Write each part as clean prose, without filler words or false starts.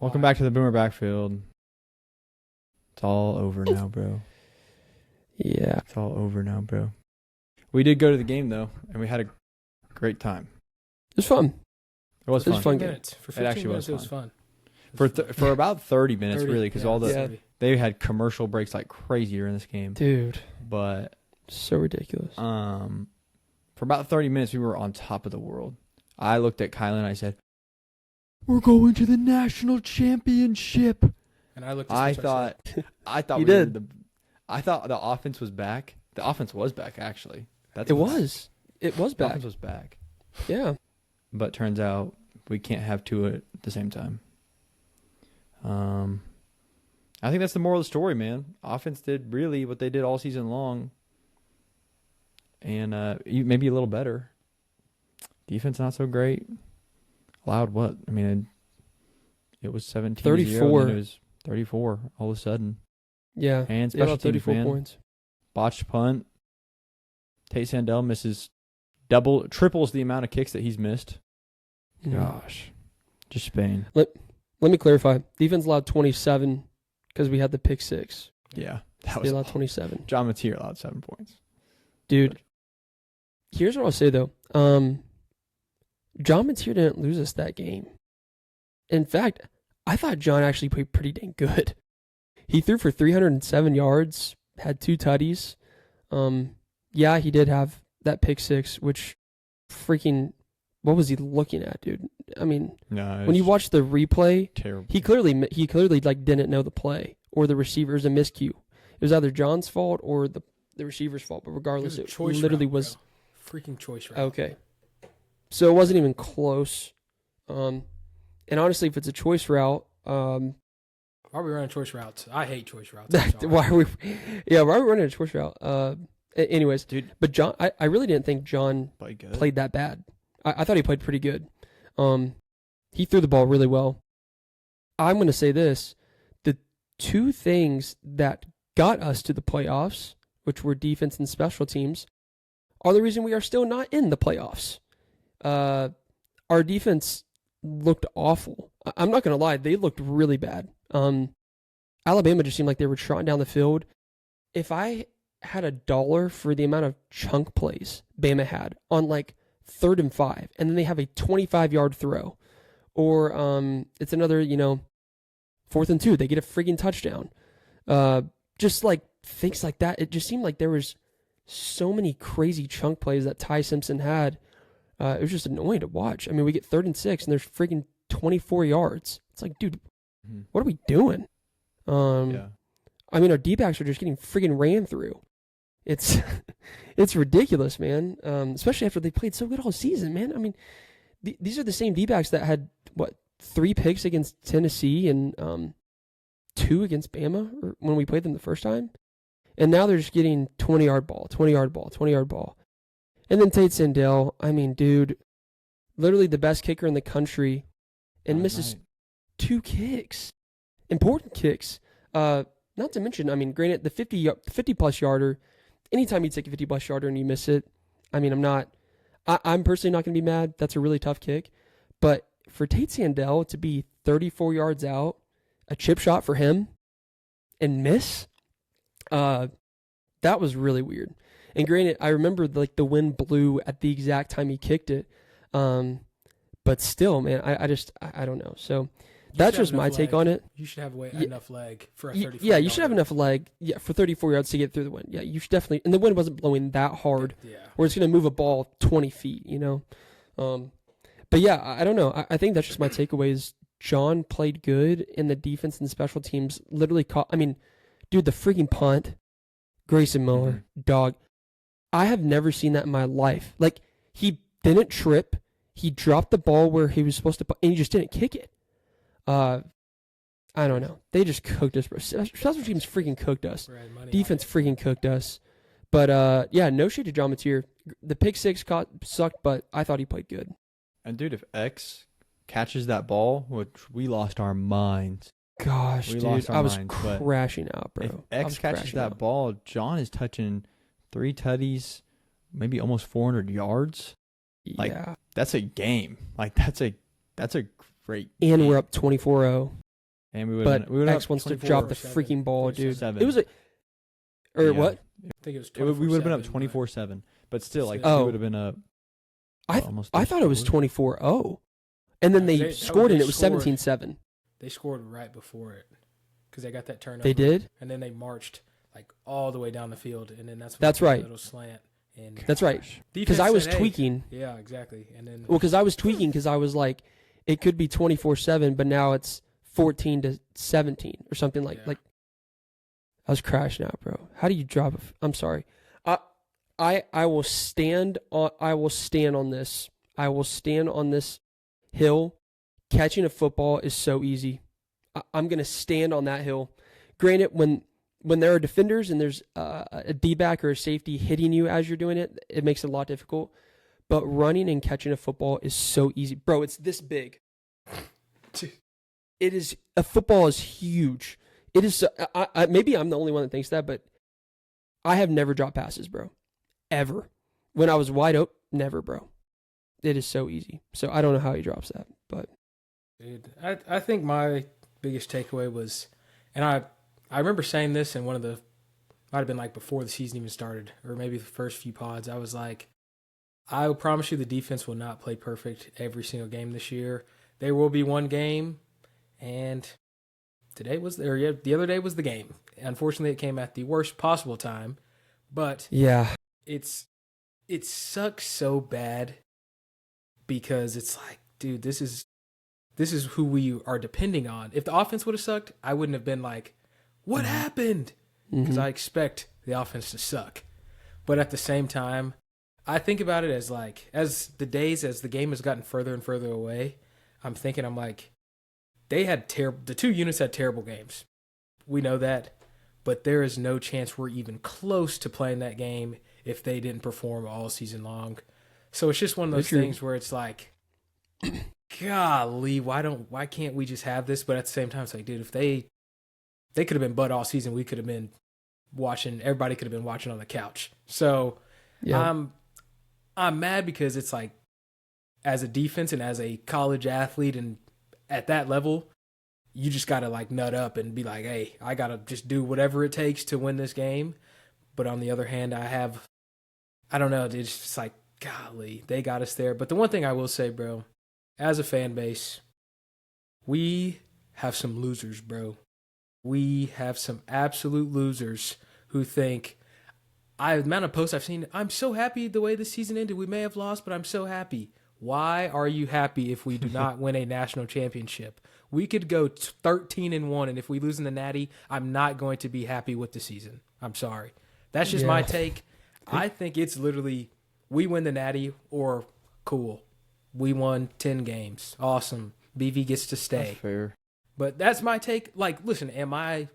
Welcome back to the Boomer Backfield. It's all over now, bro. Yeah. It's all over now, bro. We did go to the game, though, and we had a great time. It was fun. It was It was fun. fun. Minutes. For 15 It actually minutes, was it was fun. For about 30 minutes, 30, really, because they had commercial breaks like crazy during this game. Dude. But so ridiculous. For about 30 minutes, we were on top of the world. I looked at Kylan and I said, "We're going to the national championship." And I looked. At I thought You did. I thought the offense was back. The offense was back, actually. It was The back. offense was back. Yeah. But turns out we can't have two at the same time. I think that's the moral of the story, man. Offense did really what they did all season long, and maybe a little better. Defense not so great. Allowed what? I mean, it was 17-0, 34. and then it was 34 all of a sudden. Yeah. And They allowed special teams, 34 man. points. Botched punt. Tate Sandell misses triples the amount of kicks that he's missed. Mhm. Gosh. Just Spain. Let me clarify. Defense allowed 27 because we had the pick six. Yeah. That They was allowed 27. John Mateer allowed 7 points. Dude, here's what I'll say, though. John Mateer didn't lose us that game. In fact, I thought John actually played pretty dang good. He threw for 307 yards, had 2 tutties. Yeah, he did have that pick six, which freaking, what was he looking at, dude? I mean, No, when you watch the replay, terrible. he clearly like didn't know the play or the receiver's a miscue. It was either John's fault or the receiver's fault, but regardless, it literally was freaking choice route. okay. So it wasn't even close. And honestly, if it's a choice route, Why are we running choice routes? I hate choice routes. why are we running a choice route? Anyways, Dude, but John, I really didn't think John played that bad. I thought he played pretty good. He threw the ball really well. I'm going to say this. The two things that got us to the playoffs, which were defense and special teams, are the reason we are still not in the playoffs. Our defense looked awful. I'm not going to lie. They looked really bad. Alabama just seemed like they were trotting down the field. If I had $1 for the amount of chunk plays Bama had on like 3rd and 5, and then they have a 25-yard throw, or it's another, 4th and 2, they get a friggin' touchdown. Just like things like that. It just seemed like there was so many crazy chunk plays that Ty Simpson had. It was just annoying to watch. I mean, we get 3rd and 6, and there's friggin' 24 yards. It's like, dude, what are we doing? Yeah. I mean, our D-backs are just getting friggin' ran through. It's it's ridiculous, man. Especially after they played so good all season, man. I mean, these are the same D-backs that had, 3 picks against Tennessee and 2 against Bama when we played them the first time. And now they're just getting 20-yard ball, 20-yard ball, 20-yard ball. And then Tate Sandell, I mean, dude, literally the best kicker in the country, and misses 2 kicks. Important kicks. Not to mention, I mean, granted, the 50-plus yarder, anytime you take a 50-plus yarder and you miss it, I mean, I'm personally not going to be mad. That's a really tough kick. But for Tate Sandell to be 34 yards out, a chip shot for him, and miss, that was really weird. And granted, I remember like the wind blew at the exact time he kicked it. But still, man, I don't know. So that's just my take on it. You should have enough leg for a 34. Yeah, you should have enough leg for 34 yards to get through the wind. Yeah, you should definitely. And the wind wasn't blowing that hard where it's going to move a ball 20 feet, But yeah, I don't know. I think that's just my takeaway is John played good, and the defense and special teams literally caught. I mean, dude, the freaking punt, Grayson Miller, dog. I have never seen that in my life. Like, he didn't trip. He dropped the ball where he was supposed to, and he just didn't kick it. I don't know. They just cooked us, bro. Special teams freaking cooked us. Defense freaking cooked us. But, yeah, no shade to John Mateer. The pick six sucked, but I thought he played good. And, dude, if X catches that ball, which we lost our minds. Gosh, dude, I was crashing out, bro. If X catches that ball, John is touching 3 tutties, maybe almost 400 yards. Like, yeah. That's a game. Like, that's a great And game. we're up 24-0. And we would but we would X wants to drop the 24-7. freaking ball, dude. 7. It was Yeah. what? I think it was We would have been up 24-7, 24-7, but still, like Oh. we would have been up. Almost I thought it was scored. 24-0. And then they scored and it was 17-7. They scored right before it because they got that turnover. They did? And then they marched like all the way down the field, and then that's when That's they put a right. little slant. And That's right. Because defense I was said, hey. tweaking. Yeah, exactly. And then Well, because I was tweaking because I was like, it could be 24-7, but now it's 14-17 or something like. Yeah. Like, I was crashing out, bro. How do you drop? I'm sorry. I will stand on. I will stand on this. I will stand on this hill. Catching a football is so easy. I'm gonna stand on that hill. Granted, when there are defenders and there's a D-back or a safety hitting you as you're doing it, it makes it a lot difficult. But running and catching a football is so easy. Bro, it's this big. It is, a football is huge. It is, maybe I'm the only one that thinks that, but I have never dropped passes, bro. Ever. When I was wide open, never, bro. It is so easy. So I don't know how he drops that, but. dude, I think my biggest takeaway was, and I remember saying this in one of the, might have been like before the season even started, or maybe the first few pods. I was like, I will promise you the defense will not play perfect every single game this year. There will be one game, and the other day was the game. Unfortunately, it came at the worst possible time, but Yeah. it sucks so bad because it's like, dude, this is who we are depending on. If the offense would have sucked, I wouldn't have been like, what happened? Because I expect the offense to suck. But at the same time, I think about it as like, as the game has gotten further and further away, I'm like, the two units had terrible games. We know that, but there is no chance we're even close to playing that game if they didn't perform all season long. So it's just one of those things where it's like, golly, why can't we just have this? But at the same time, it's like, dude, if they could have been butt all season, we could have been watching. Everybody could have been watching on the couch. So Yeah. I'm mad because it's like, as a defense and as a college athlete and at that level, you just got to like nut up and be like, hey, I got to just do whatever it takes to win this game. But on the other hand, I don't know. It's just like, golly, they got us there. But the one thing I will say, bro, as a fan base, we have some losers, bro. We have some absolute losers who think, the amount of posts I've seen, I'm so happy the way the season ended. We may have lost, but I'm so happy. Why are you happy if we do not win a national championship? We could go 13-1, and if we lose in the Natty, I'm not going to be happy with the season. I'm sorry. That's just my take. I think it's literally, we win the Natty or cool. We won 10 games. Awesome. BV gets to stay. That's fair. But that's my take. Like, listen, am I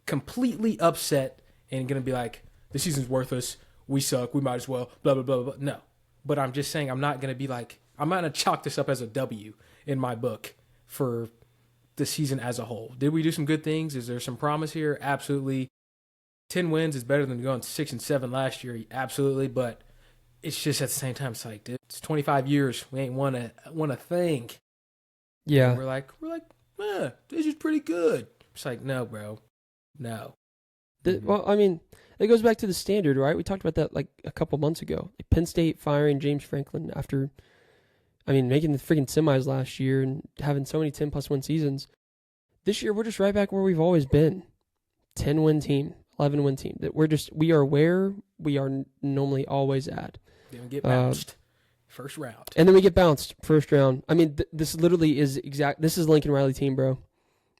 completely upset and going to be like, the season's worthless, we suck, we might as well, blah, blah, blah, blah. No. But I'm just saying I'm not going to be like, I'm not going to chalk this up as a W in my book for the season as a whole. Did we do some good things? Is there some promise here? Absolutely. 10 wins is better than going 6-7 last year. Absolutely. But it's just at the same time, it's like, dude, it's 25 years. We ain't won a thing. Yeah. And we're like, this is pretty good. It's like, no, bro. No. Well, I mean, it goes back to the standard, right? We talked about that like a couple months ago. Like Penn State firing James Franklin after, making the freaking semis last year and having so many 10+ win seasons. This year, we're just right back where we've always been. 10-win team, 11-win team. That we are where we are normally always at. Then we get bounced first round. And then we get bounced first round. This literally is this is Lincoln Riley team, bro.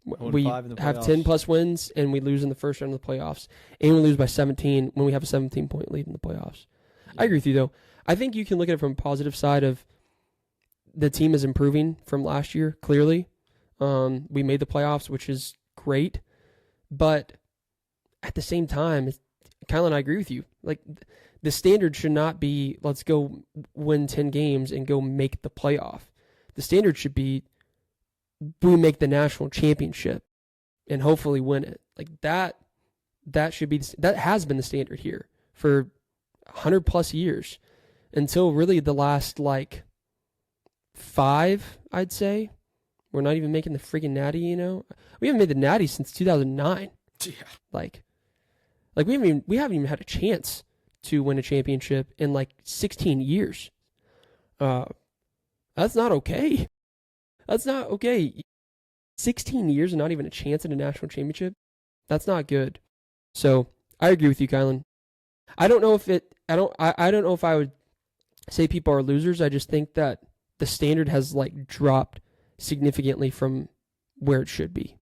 We 0-5 in the have playoffs. 10+ wins, and we lose in the first round of the playoffs. And we lose by 17 when we have a 17-point lead in the playoffs. I agree with you, though. I think you can look at it from a positive side of the team is improving from last year, clearly. We made the playoffs, which is great. But at the same time, Kyle and I agree with you. Like, the standard should not be, let's go win 10 games and go make the playoff. The standard should be, we make the national championship and hopefully win it. Like that should be, that has been the standard here for 100+ years until really the last like 5, I'd say, We're not even making the freaking natty, you know? We haven't made the natty since 2009. Yeah. Like we haven't even had a chance to win a championship in like 16 years. That's not okay. That's not okay. 16 years and not even a chance at a national championship. That's not good. So I agree with you, Kylan. I don't know if I would say people are losers. I just think that the standard has like dropped significantly from where it should be.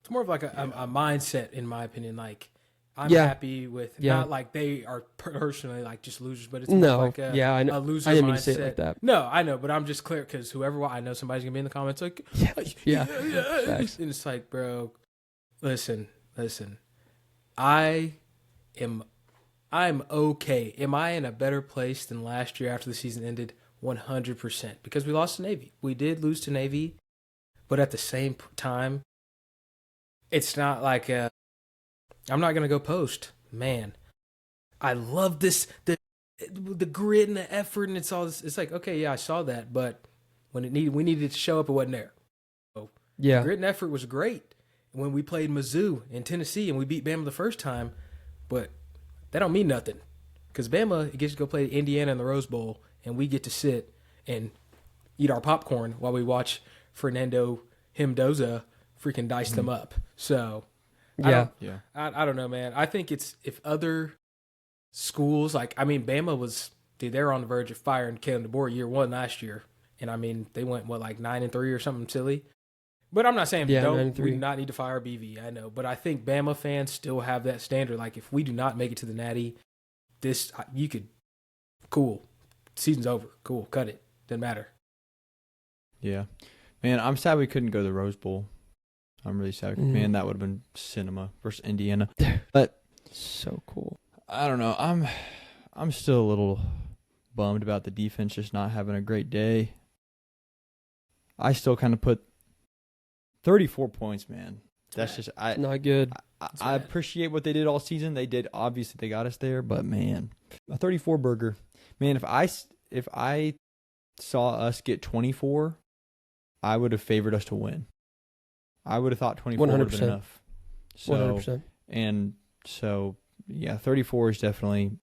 It's more of like a mindset, in my opinion. Like, I'm Yeah. happy with, Yeah. not like they are personally like just losers, but it's more like a loser I didn't mindset. mean to say it like that. No, I know, but I'm just clear because I know somebody's gonna be in the comments like, Yeah. and it's like, bro, listen. I'm okay. Am I in a better place than last year after the season ended? 100%, because we lost to Navy. We did lose to Navy, but at the same time, it's not like I'm not gonna go post. Man, I love this the grit and the effort, and it's all this. It's like, okay, yeah, I saw that, but when we needed it to show up, it wasn't there. So Yeah. grit and effort was great when we played Mizzou in Tennessee and we beat Bama the first time, but that don't mean nothing because Bama gets to go play Indiana in the Rose Bowl, and we get to sit and eat our popcorn while we watch Fernando Mendoza freaking dice them up. So, Yeah. I don't know, man. I think it's if other schools, like, I mean, Bama was, dude, they were on the verge of firing Kalen DeBoer year one last year. And I mean, they went, like 9-3 or something silly. But I'm not saying we do not need to fire BV. I know. But I think Bama fans still have that standard. Like, if we do not make it to the Natty, cool. Season's over. Cool. Cut it. Doesn't matter. Yeah. Man, I'm sad we couldn't go to the Rose Bowl. I'm really sad. Man, that would have been cinema versus Indiana. But so cool. I don't know. I'm still a little bummed about the defense just not having a great day. I still kind of put 34 points, man. That's just not good. I appreciate what they did all season. They got us there, but man, a 34 burger. Man, if I saw us get 24, I would have favored us to win. I would have thought 24 would have been enough. 100%. And so, yeah, 34 is definitely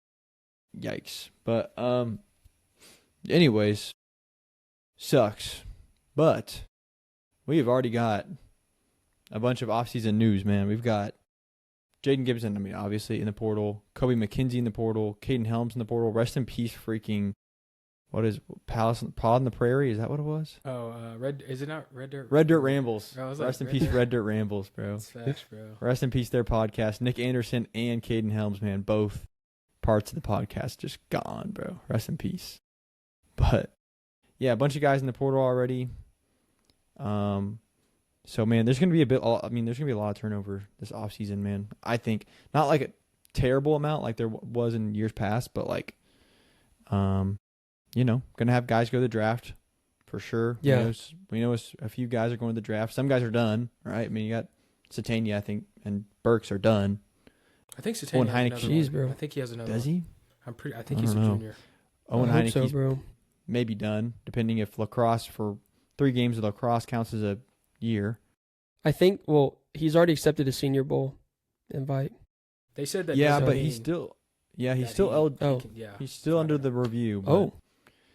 yikes. But anyways, sucks. But we have already got a bunch of offseason news, man. We've got Jaden Gibson, I mean, obviously in the portal. Kobe McKenzie in the portal. Caden Helms in the portal. Rest in peace, freaking. What is Pod in the Prairie? Is that what it was? Oh, is it not Red Dirt? Red Dirt Rambles. Rest in peace, Red Dirt Rambles, bro. That's facts, bro. Rest in peace, their podcast. Nick Anderson and Caden Helms, man, both parts of the podcast just gone, bro. Rest in peace. But yeah, a bunch of guys in the portal already. So man, there's gonna be there's gonna be a lot of turnover this offseason, man. I think not like a terrible amount like there was in years past, but like, gonna have guys go to the draft for sure. Yeah, we know a few guys are going to the draft. Some guys are done, right? I mean, you got Satania, I think, and Burks are done. I think Satania has another Jeez, bro. I think he has another Does one. he? I think he's a junior. Owen I hope so, Heineke's bro. maybe done, depending if lacrosse for 3 games of lacrosse counts as a year. I think, he's already accepted a Senior Bowl invite. They said that. Yeah, but he's still eligible. He's still under the review. But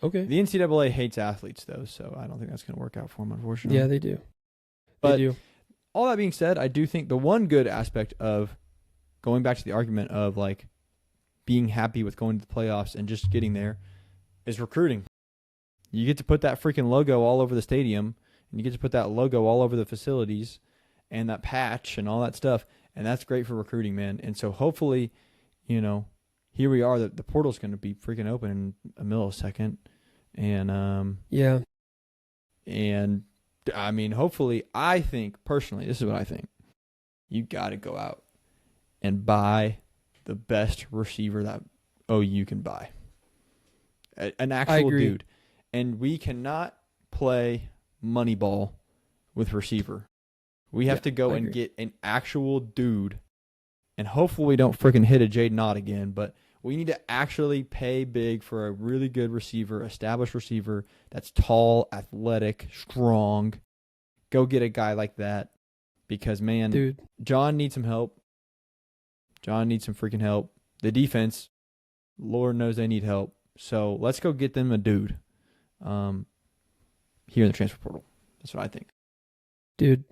okay. The NCAA hates athletes, though, so I don't think that's going to work out for him, unfortunately. Yeah, they do. But they do. All that being said, I do think the one good aspect of going back to the argument of like being happy with going to the playoffs and just getting there is recruiting. You get to put that freaking logo all over the stadium, and you get to put that logo all over the facilities and that patch and all that stuff, and that's great for recruiting, man. And so hopefully, here we are, the portal's going to be freaking open in a millisecond. And yeah. And I mean, hopefully, I think personally, this is what I think. You got to go out and buy the best receiver that OU can buy. An actual dude. And we cannot play money ball with receiver. We have to go and get an actual dude. And hopefully we don't freaking hit a Jaden Ott again, but we need to actually pay big for a really good receiver, established receiver that's tall, athletic, strong, go get a guy like that because, man, Dude, John needs some help. John needs some freaking help. The defense, Lord knows they need help. So let's go get them a dude here in the transfer portal. That's what I think. dude,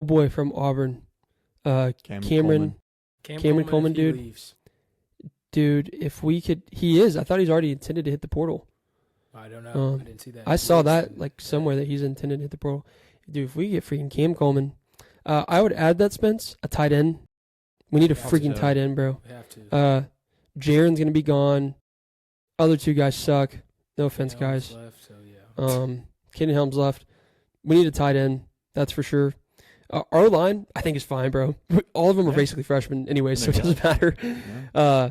boy from Auburn, Cameron Coleman, if he dude. leaves. Dude, if we could, he is. I thought he's already intended to hit the portal. I don't know. I didn't see that. I saw that like somewhere that he's intended to hit the portal. Dude, if we get freaking Cam Coleman, I would add that, Spence, a tight end. We need a freaking tight end, bro. We have to. Jaron's gonna be gone. Other two guys suck. No offense, guys. Left, so yeah. Kenny Helms left. We need a tight end. That's for sure. Our line, I think, is fine, bro. All of them are basically freshmen anyway, so it doesn't matter. Yeah.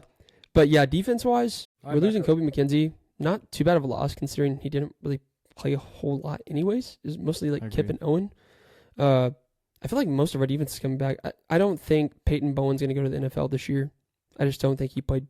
But yeah, defense-wise, we're losing Kobe McKenzie. Not too bad of a loss considering he didn't really play a whole lot anyways. It was mostly like Kip and Owen. I feel like most of our defense is coming back. I don't think Peyton Bowen's going to go to the NFL this year. I just don't think he played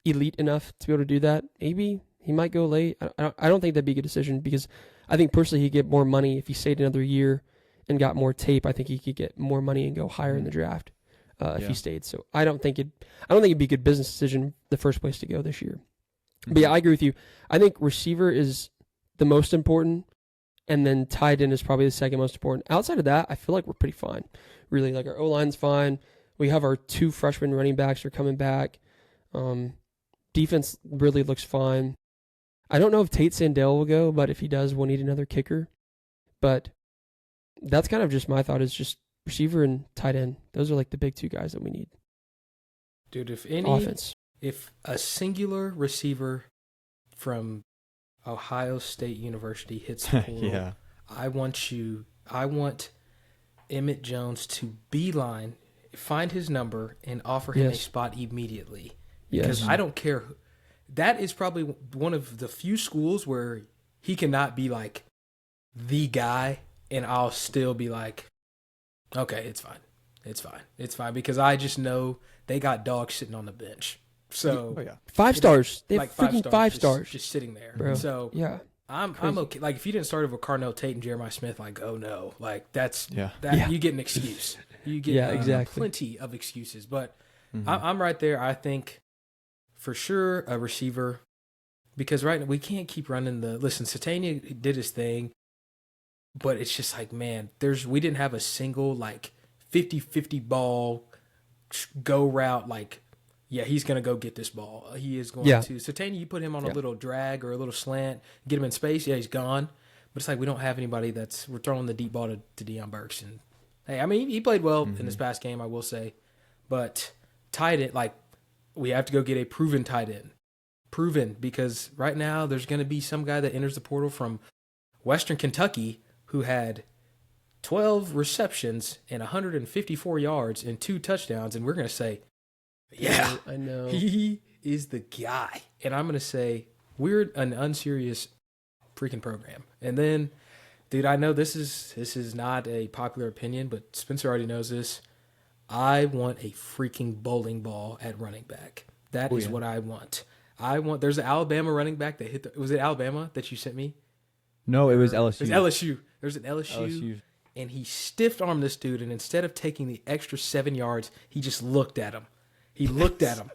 elite enough to be able to do that. Maybe he might go late. I don't think that'd be a good decision because I think personally he'd get more money if he stayed another year and got more tape. I think he could get more money and go higher in the draft if he stayed. So I don't think it'd be a good business decision the first place to go this year. But yeah, I agree with you. I think receiver is the most important, and then tight end is probably the second most important. Outside of that, I feel like we're pretty fine. Really, like our O-line's fine. We have our 2 freshman running backs are coming back. Defense really looks fine. I don't know if Tate Sandell will go, but if he does, we'll need another kicker. But that's kind of just my thought is just receiver and tight end. Those are like the big 2 guys that we need. Dude, Offense. If a singular receiver from Ohio State University hits the portal, I want Emmett Jones to beeline, find his number, and offer him a spot immediately. Because I don't care. That is probably one of the few schools where he cannot be like the guy, and I'll still be like, okay, it's fine. It's fine because I just know they got dogs sitting on the bench. So 5 stars. They have like freaking 5 stars. Just sitting there. Bro. So yeah. I'm okay. Like if you didn't start with Carnell Tate and Jeremiah Smith, like, oh no. Like that's Yeah. You get an excuse. You get exactly. plenty of excuses. But I'm right there. I think for sure a receiver. Because right now we can't keep running Satania did his thing, but it's just like, man, we didn't have a single like 50-50 ball go route like, yeah, he's going to go get this ball. He is going to. Satania, you put him on a little drag or a little slant, get him in space, he's gone. But it's like we don't have anybody we're throwing the deep ball to Deion Burks. And, hey, I mean, he played well in this past game, I will say. But tight end, like, we have to go get a proven tight end. Proven, because right now there's going to be some guy that enters the portal from Western Kentucky who had 12 receptions and 154 yards and 2 touchdowns, and we're going to say, yeah, I know. He is the guy. And I'm going to say we're an unserious freaking program. And then, dude, I know this is not a popular opinion, but Spencer already knows this. I want a freaking bowling ball at running back. That is what I want. There's an Alabama running back that hit was it Alabama that you sent me? No, it was LSU. It was LSU. There's an LSU. And he stiff-armed this dude, and instead of taking the extra 7 yards, he just looked at him. He looked at him.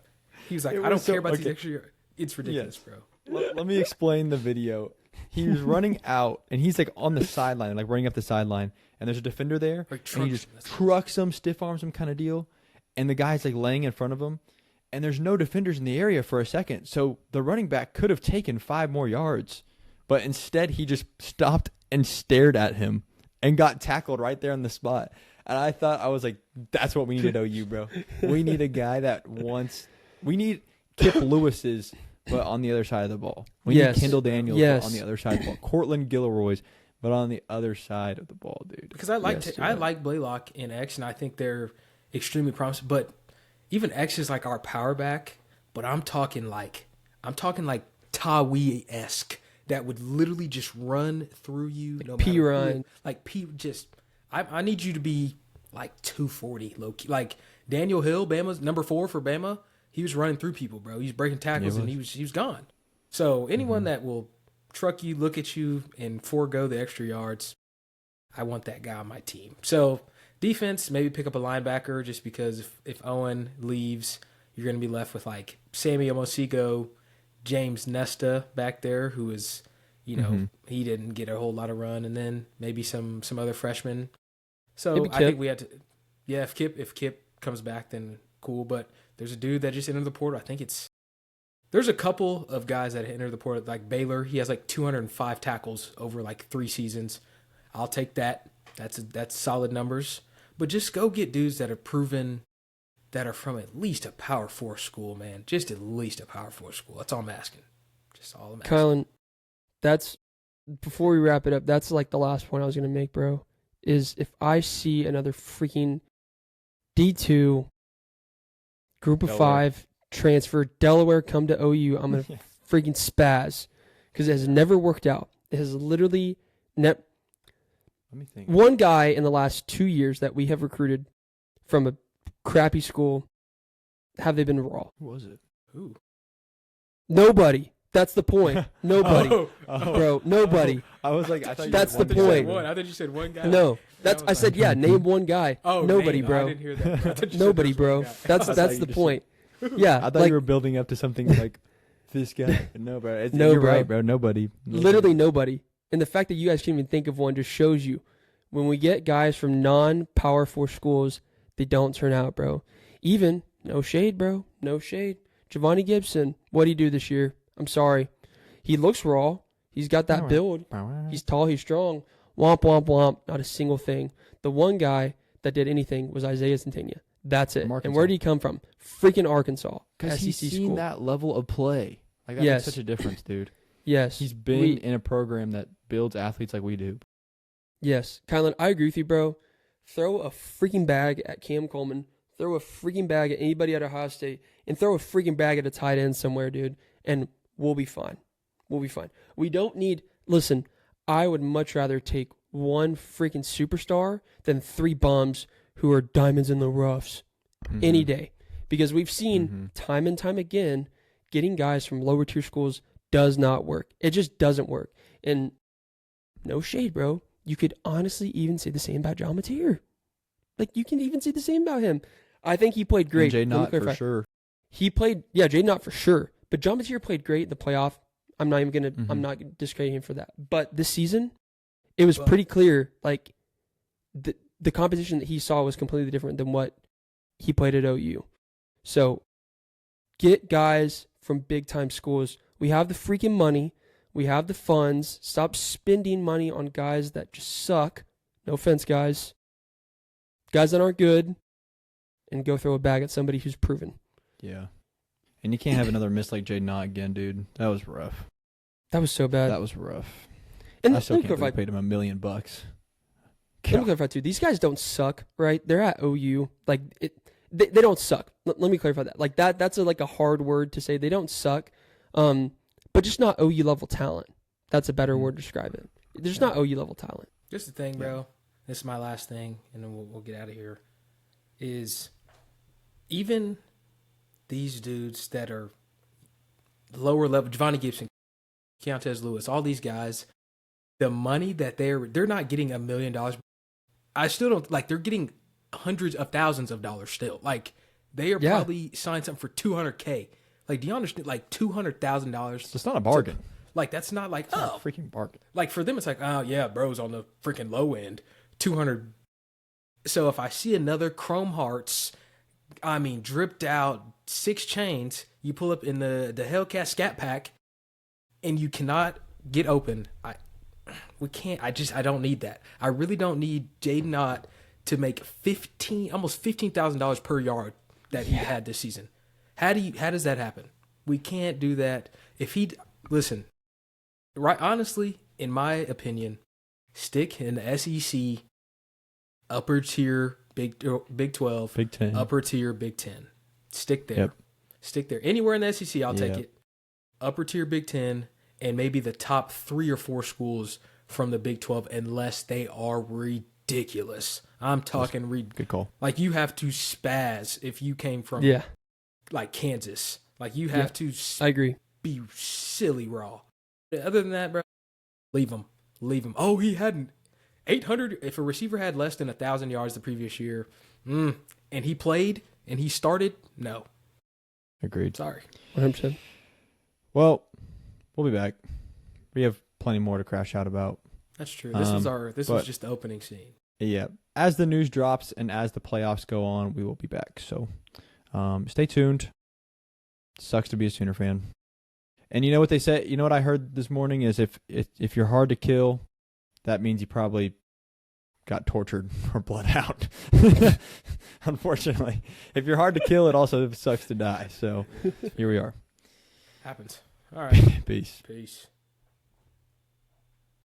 He was like, I don't care about these extra yards. It's ridiculous, bro. Let me explain the video. He was running out, and he's like on the sideline, like running up the sideline, and there's a defender there, and he just trucks him, stiff arms him kind of deal, and the guy's like laying in front of him, and there's no defenders in the area for a second, so the running back could have taken 5 more yards, but instead he just stopped and stared at him and got tackled right there on the spot. And I was like, that's what we need at OU, bro. We need a guy we need Kip Lewis's, but on the other side of the ball. We need Kendall Daniels but on the other side of the ball. Cortland Gilroy's, but on the other side of the ball, dude. Because I like Blaylock and X, and I think they're extremely promising. But even X is like our power back, but I'm talking like Tawi-esque that would literally just run through you. No P matter run. Like P just I need you to be like 240 low key. Like Daniel Hill, Bama's number 4 for Bama, he was running through people, bro. He was breaking tackles and he was gone. So anyone that will truck you, look at you, and forego the extra yards, I want that guy on my team. So defense, maybe pick up a linebacker just because if Owen leaves, you're going to be left with like Sammy Omosigo, James Nesta back there, who is, he didn't get a whole lot of run, and then maybe some other freshmen. So Maybe I think we had to, if Kip comes back, then cool. But there's a dude that just entered the portal. I think there's a couple of guys that entered the portal, like Baylor. He has like 205 tackles over like 3 seasons. I'll take that. That's solid numbers. But just go get dudes that are proven, that are from at least a Power 4 school, man. Just at least a Power 4 school. That's all I'm asking. Just all I'm asking. Kylan, that's, before we wrap it up, that's like the last point I was going to make, bro, is if I see another freaking D2 group of Delaware. 5 transfer Delaware come to OU, I'm going to freaking spaz because it has never worked out. It has literally Let me think. one guy in the last 2 years that we have recruited from a crappy school. Have they been raw? Who was it? Who? Nobody. That's the point. Nobody. Oh. Bro, nobody. I was like, I thought you That's said the one point. guy. I thought you said one guy. No. That That's was I said, like- yeah, name one guy. Oh, Nobody, name. bro. I didn't hear that. I thought you said Nobody, there was bro. one guy. That's thought that's you the just point. Yeah, I thought like you were building up to something like this guy. No, bro. No, You're bro. right, bro. Nobody. literally nobody. And the fact that you guys can't even think of one just shows you when we get guys from non-Power 4 schools, they don't turn out, bro. Even, no shade, bro. No shade. Giovanni Gibson, what'd he do this year? I'm sorry. He looks raw. He's got that build. He's tall. He's strong. Womp, womp, womp. Not a single thing. The one guy that did anything was Isaiah Centenia. That's it. And where did he come from? Freaking Arkansas. Because SEC he's seen school. that level of play. Like, that Yes. makes such a difference, dude. Yes. He's been in a program that builds athletes like we do. Yes. Kylan, I agree with you, bro. Throw a freaking bag at Cam Coleman. Throw a freaking bag at anybody at Ohio State. And throw a freaking bag at a tight end somewhere, dude. And we'll be fine. We'll be fine. We don't need... Listen, I would much rather take one freaking superstar than 3 bums who are diamonds in the roughs any day. Because we've seen time and time again, getting guys from lower tier schools does not work. It just doesn't work. And no shade, bro. You could honestly even say the same about John Mateer. Like, you can even say the same about him. I think he played great. Jay Let me Knott for clarify. sure. He played, yeah, Jay Knott for sure. But John Mateer played great in the playoff. I'm not even gonna. I'm not discrediting him for that. But this season, it was pretty clear. Like the competition that he saw was completely different than what he played at OU. So get guys from big time schools. We have the freaking money. We have the funds. Stop spending money on guys that just suck. No offense, guys. Guys that aren't good, and go throw a bag at somebody who's proven. Yeah. And you can't have another miss like Jay Knott again, dude. That was rough. That was so bad. That was rough. And I still let me can't believe clarify. we paid him $1 million. Let me clarify too. These guys don't suck, right? They're at OU. Like they don't suck. Let me clarify that. Like that's a hard word to say. They don't suck, but just not OU level talent. That's a better word to describe it. They're just not OU level talent. Just the thing, bro. This is my last thing, and then we'll get out of here. Is even these dudes that are lower level, Giovanni Gibson, Keontez Lewis, all these guys, the money that they're not getting $1 million. I still don't like. They're getting hundreds of thousands of dollars still. Like they are probably signed something for $200K. Like, do you understand? Like $200,000. It's not a bargain. Like that's not like It's not a freaking bargain. Like for them, it's like, oh yeah, bro's on the freaking low end, 200. So if I see another Chrome Hearts, I mean, dripped out 6 chains, you pull up in the Hellcat Scat Pack, and you cannot get open. I don't need that. I really don't need Jaden Knott to make almost $15,000 per yard that he had this season. How does that happen? We can't do that. If he listen, right? Honestly, in my opinion, stick in the SEC, upper tier Big 12, Big 10, upper tier Big 10. Stick there. Yep. Stick there. Anywhere in the SEC, I'll take it. Upper tier Big 10, and maybe the top 3 or 4 schools from the Big 12, unless they are ridiculous. I'm talking good call. Like you have to spaz if you came from like Kansas. Like you have to I agree. be silly raw. Other than that, bro, leave him. Oh, he hadn't. 800. If a receiver had less than 1,000 yards the previous year, and he played and he started, no. Agreed. Sorry. 100%. Well, we'll be back. We have plenty more to crash out about. That's true. This was just the opening scene. Yeah. As the news drops and as the playoffs go on, we will be back. So stay tuned. Sucks to be a Sooner fan. And you know what they say? You know what I heard this morning is if you're hard to kill, that means you probably got tortured or bled out. Unfortunately. If you're hard to kill, it also sucks to die. So here we are. Happens. All right. Peace. Peace.